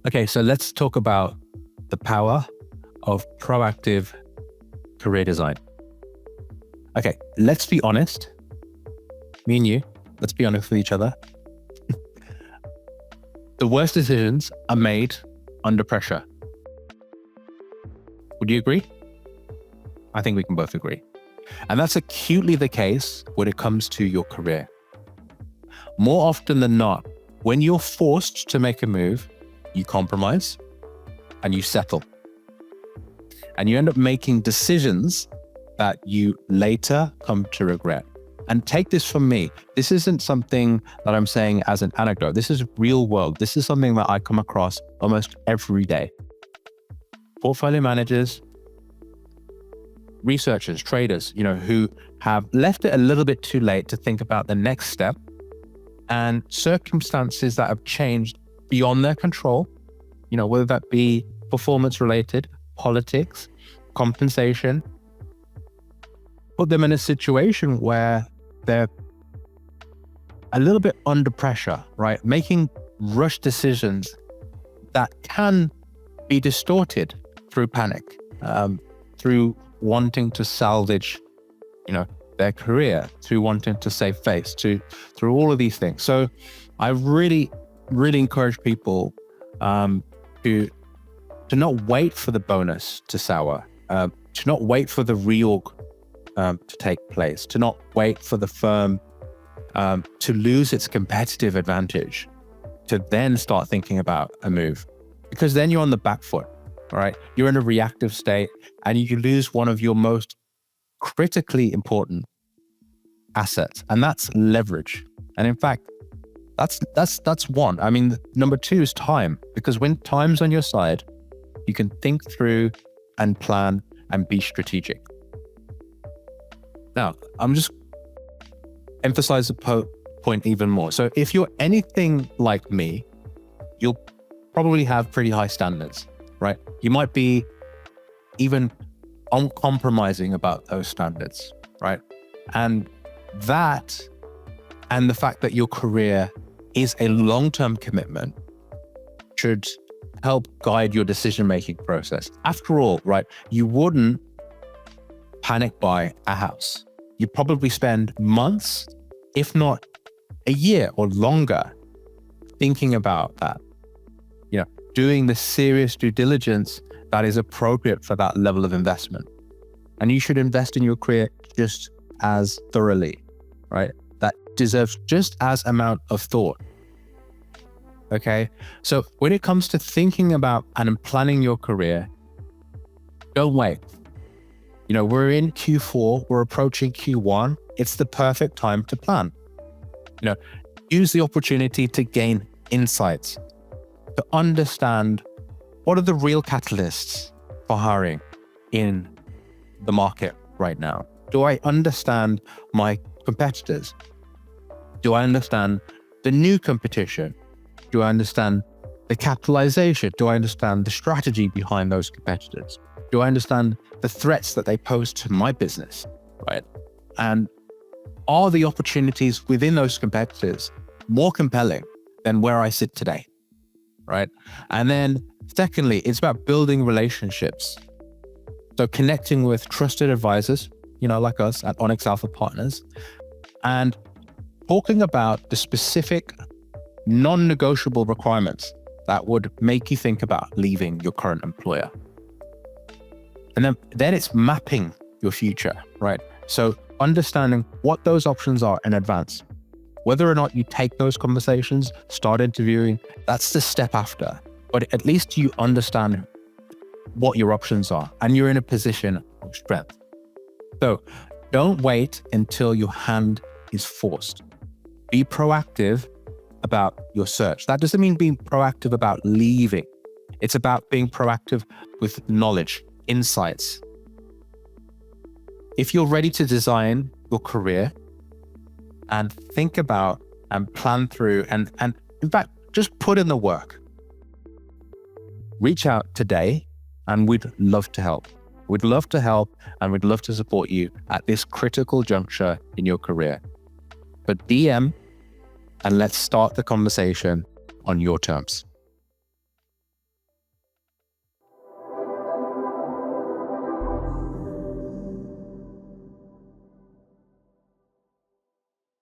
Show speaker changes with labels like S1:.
S1: Okay, so let's talk about the power of proactive career design. Okay, let's be honest. Me and you, let's be honest with each other. The worst decisions are made under pressure. Would you agree? I think we can both agree. And that's acutely the case when it comes to your career. More often than not, when you're forced to make a move, you compromise and you settle. And you end up making decisions that you later come to regret. And take this from me. This isn't something that I'm saying as an anecdote. This is real world. This is something that I come across almost every day. Portfolio managers, researchers, traders, who have left it a little bit too late to think about the next step, and circumstances that have changed beyond their control, whether that be performance related, politics, compensation, put them in a situation where they're a little bit under pressure, right? Making rush decisions that can be distorted through panic, through wanting to salvage, their career, through wanting to save face, through all of these things. So I really, really encourage people to not wait for the bonus to sour, to not wait for the reorg to take place, to not wait for the firm to lose its competitive advantage, to then start thinking about a move. Because then you're on the back foot, right? You're in a reactive state and you lose one of your most critically important assets, and that's leverage. And in fact, that's one. I mean, number two is time, because when time's on your side, you can think through and plan and be strategic. Now, I'm just emphasize the point even more. So if you're anything like me, you'll probably have pretty high standards, right? You might be even uncompromising about those standards, right? And the fact that your career is a long-term commitment should help guide your decision-making process. After all, right, you wouldn't panic buy a house. You probably spend months, if not a year or longer, thinking about that, doing the serious due diligence that is appropriate for that level of investment. And you should invest in your career just as thoroughly, right? That deserves just as amount of thought. Okay. So when it comes to thinking about and planning your career, don't wait. We're in Q4, we're approaching Q1. It's the perfect time to plan. Use the opportunity to gain insights, to understand what are the real catalysts for hiring in the market right now. Do I understand my competitors? Do I understand the new competition? Do I understand the capitalization? Do I understand the strategy behind those competitors? Do I understand the threats that they pose to my business, right? And are the opportunities within those competitors more compelling than where I sit today, right? And then secondly, it's about building relationships. So connecting with trusted advisors, like us at Onyx Alpha Partners, and talking about the specific non-negotiable requirements that would make you think about leaving your current employer. And then it's mapping your future, right? So understanding what those options are in advance. Whether or not you take those conversations, start interviewing, that's the step after. But at least you understand what your options are and you're in a position of strength. So don't wait until your hand is forced. Be proactive about your search. That doesn't mean being proactive about leaving. It's about being proactive with knowledge, insights. If you're ready to design your career and think about and plan through and in fact, just put in the work, reach out today and we'd love to help. We'd love to help and we'd love to support you at this critical juncture in your career. But DM and let's start the conversation on your terms.